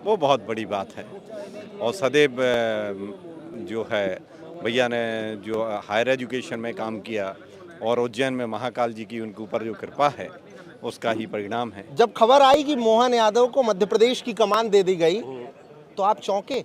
वो बहुत बड़ी बात है। और सदैव जो है भैया ने जो हायर एजुकेशन में काम किया और उज्जैन में महाकाल जी की उनके ऊपर जो कृपा है उसका ही परिणाम है। जब खबर आई कि मोहन यादव को मध्य प्रदेश की कमान दे दी गई तो आप चौंके?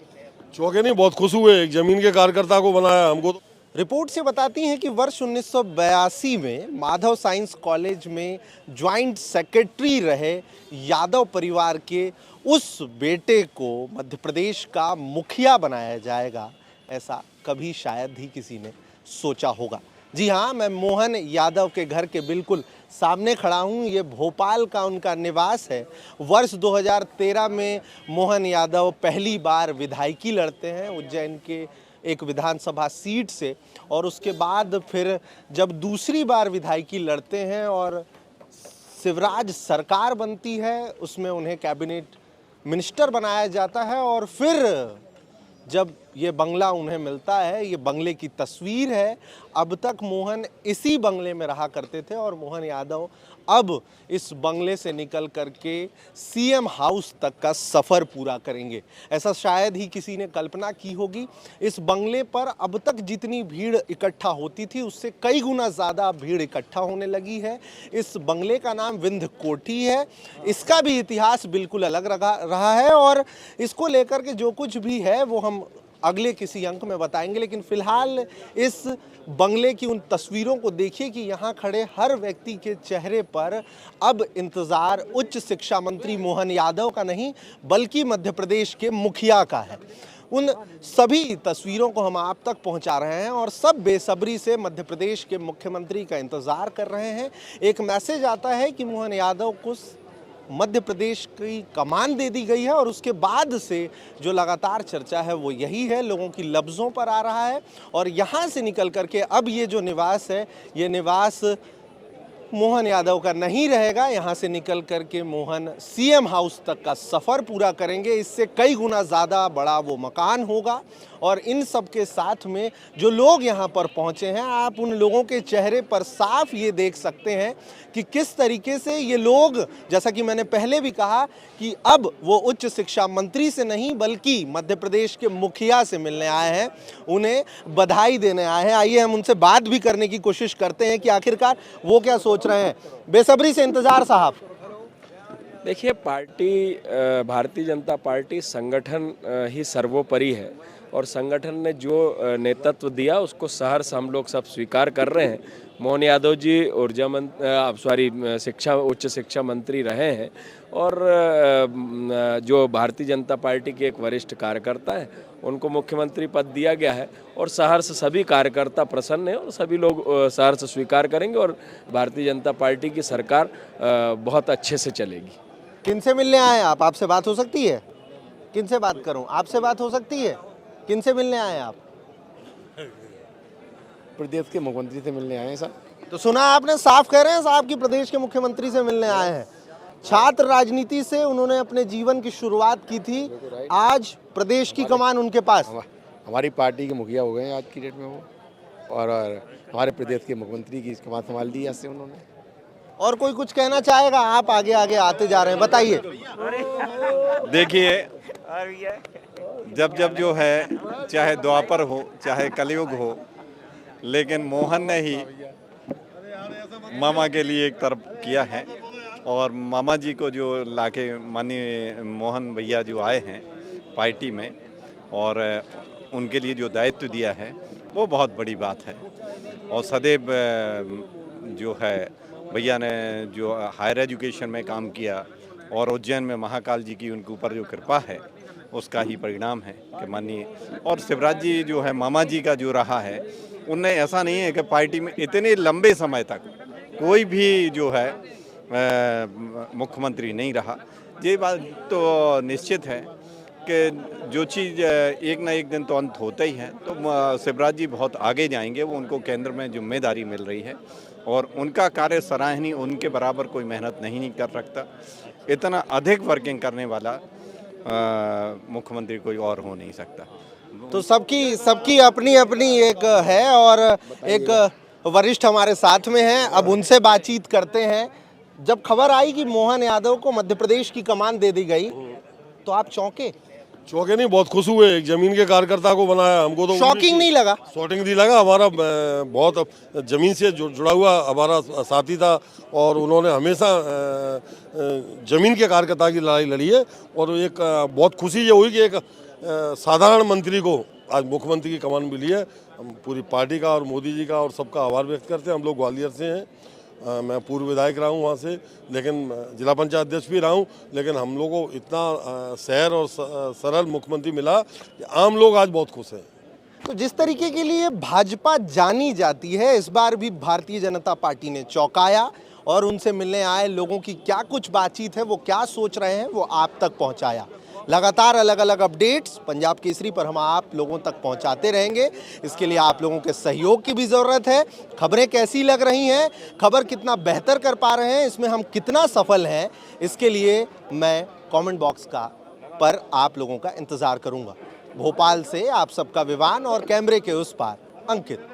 चौंके नहीं, बहुत खुश हुए। एक जमीन के कार्यकर्ता को बनाया हमको तो। रिपोर्ट से बताती हैं कि वर्ष 1982 में माधव साइंस कॉलेज में ज्वाइंट सेक्रेटरी रहे यादव परिवार के उस बेटे को मध्य प्रदेश का मुखिया बनाया जाएगा, ऐसा कभी शायद ही किसी ने सोचा होगा। जी हाँ, मैं मोहन यादव के घर के बिल्कुल सामने खड़ा हूँ। ये भोपाल का उनका निवास है। वर्ष 2013 में मोहन यादव पहली बार विधायकी लड़ते हैं उज्जैन के एक विधानसभा सीट से, और उसके बाद फिर जब दूसरी बार विधायकी लड़ते हैं और शिवराज सरकार बनती है, उसमें उन्हें कैबिनेट मिनिस्टर बनाया जाता है। और फिर जब ये बंगला उन्हें मिलता है, ये बंगले की तस्वीर है। अब तक मोहन इसी बंगले में रहा करते थे और मोहन यादव अब इस बंगले से निकल करके सीएम हाउस तक का सफ़र पूरा करेंगे। ऐसा शायद ही किसी ने कल्पना की होगी। इस बंगले पर अब तक जितनी भीड़ इकट्ठा होती थी उससे कई गुना ज़्यादा भीड़ इकट्ठा होने लगी है। इस बंगले का नाम विंध्य कोठी है। इसका भी इतिहास बिल्कुल अलग रहा है और इसको लेकर के जो कुछ भी है वो हम अगले किसी अंक में बताएंगे। लेकिन फिलहाल इस बंगले की उन तस्वीरों को देखिए कि यहाँ खड़े हर व्यक्ति के चेहरे पर अब इंतज़ार उच्च शिक्षा मंत्री मोहन यादव का नहीं बल्कि मध्य प्रदेश के मुखिया का है। उन सभी तस्वीरों को हम आप तक पहुंचा रहे हैं और सब बेसब्री से मध्य प्रदेश के मुख्यमंत्री का इंतज़ार कर रहे हैं। एक मैसेज आता है कि मोहन यादव को मध्य प्रदेश की कमान दे दी गई है और उसके बाद से जो लगातार चर्चा है वो यही है, लोगों की लफ्ज़ों पर आ रहा है। और यहाँ से निकल करके अब ये जो निवास है, ये निवास मोहन यादव का नहीं रहेगा। यहाँ से निकल करके मोहन सीएम हाउस तक का सफ़र पूरा करेंगे। इससे कई गुना ज़्यादा बड़ा वो मकान होगा। और इन सब के साथ में जो लोग यहाँ पर पहुँचे हैं, आप उन लोगों के चेहरे पर साफ ये देख सकते हैं कि किस तरीके से ये लोग, जैसा कि मैंने पहले भी कहा कि अब वो उच्च शिक्षा मंत्री से नहीं बल्कि मध्य प्रदेश के मुखिया से मिलने आए हैं, उन्हें बधाई देने आए हैं। आइए हम उनसे बात भी करने की कोशिश करते हैं कि आखिरकार वो क्या सोच रहे हैं। बेसब्री से इंतजार साहब। देखिए, पार्टी भारतीय जनता पार्टी संगठन ही सर्वोपरि है और संगठन ने जो नेतृत्व दिया उसको सहर्ष हम लोग सब स्वीकार कर रहे हैं। मोहन यादव जी उच्च शिक्षा मंत्री रहे हैं और जो भारतीय जनता पार्टी के एक वरिष्ठ कार्यकर्ता है उनको मुख्यमंत्री पद दिया गया है और सहर्ष सभी कार्यकर्ता प्रसन्न हैं और सभी लोग सहर्ष स्वीकार करेंगे और भारतीय जनता पार्टी की सरकार बहुत अच्छे से चलेगी। किनसे मिलने आए आप? आपसे बात हो सकती है? किनसे बात करूं? आपसे बात हो सकती है? किनसे मिलने आए आप? प्रदेश के मुख्यमंत्री से मिलने आए हैं साहब। तो सुना आपने, साफ कह रहे हैं साहब कि प्रदेश के मुख्यमंत्री से मिलने आए हैं। छात्र राजनीति से उन्होंने अपने जीवन की शुरुआत की थी, आज प्रदेश की कमान उनके पास। हमारी पार्टी के मुखिया हो गए हैं आज की डेट में वो, और हमारे प्रदेश के मुख्यमंत्री की कमान संभाल दी ऐसे उन्होंने। और कोई कुछ कहना चाहेगा? आप आगे आगे आते जा रहे हैं, बताइए। देखिए, जब जब जो है चाहे द्वापर हो चाहे कलयुग हो, लेकिन मोहन ने ही मामा के लिए एक तरफ किया है और मामा जी को जो लाके माननीय मोहन भैया जो आए हैं पार्टी में और उनके लिए जो दायित्व दिया है वो बहुत बड़ी बात है। और सदैव जो है भैया ने जो हायर एजुकेशन में काम किया और उज्जैन में महाकाल जी की उनके ऊपर जो कृपा है उसका ही परिणाम है कि माननीय और शिवराज जी जो है मामा जी का जो रहा है, उनने ऐसा नहीं है कि पार्टी में इतने लंबे समय तक कोई भी जो है मुख्यमंत्री नहीं रहा। ये बात तो निश्चित है कि जो चीज़ एक ना एक दिन तो अंत होता ही है। तो शिवराज जी बहुत आगे जाएंगे, वो उनको केंद्र में जिम्मेदारी मिल रही है और उनका कार्य सराहनीय, उनके बराबर कोई मेहनत नहीं कर सकता। इतना अधिक वर्किंग करने वाला मुख्यमंत्री कोई और हो नहीं सकता। तो सबकी अपनी अपनी एक है और एक वरिष्ठ हमारे साथ में हैं, अब उनसे बातचीत करते हैं। जब खबर आई कि मोहन यादव को मध्य प्रदेश की कमान दे दी गई तो आप चौंके? चौके नहीं, बहुत खुश हुए। एक जमीन के कार्यकर्ता को बनाया, हमको तो शॉकिंग नहीं लगा? शॉकिंग नहीं लगा। हमारा बहुत जमीन से जुड़ा हुआ हमारा साथी था और उन्होंने हमेशा जमीन के कार्यकर्ता की लड़ाई लड़ी है। और एक बहुत खुशी ये हुई कि एक साधारण मंत्री को आज मुख्यमंत्री की कमान मिली है। हम पूरी पार्टी का और मोदी जी का और सबका आभार व्यक्त करते हैं। हम लोग ग्वालियर से हैं, मैं पूर्व विधायक रहा हूँ वहाँ से, लेकिन जिला पंचायत अध्यक्ष भी रहा हूँ। लेकिन हम लोगों को इतना सहर और सरल मुख्यमंत्री मिला कि आम लोग आज बहुत खुश हैं। तो जिस तरीके के लिए भाजपा जानी जाती है, इस बार भी भारतीय जनता पार्टी ने चौंकाया और उनसे मिलने आए लोगों की क्या कुछ बातचीत है, वो क्या सोच रहे हैं, वो आप तक पहुंचाया। लगातार अलग अलग अपडेट्स पंजाब केसरी पर हम आप लोगों तक पहुंचाते रहेंगे। इसके लिए आप लोगों के सहयोग की भी ज़रूरत है। खबरें कैसी लग रही हैं, खबर कितना बेहतर कर पा रहे हैं, इसमें हम कितना सफल हैं, इसके लिए मैं कमेंट बॉक्स पर आप लोगों का इंतज़ार करूंगा। भोपाल से आप सबका विवान और कैमरे के उस पार अंकित।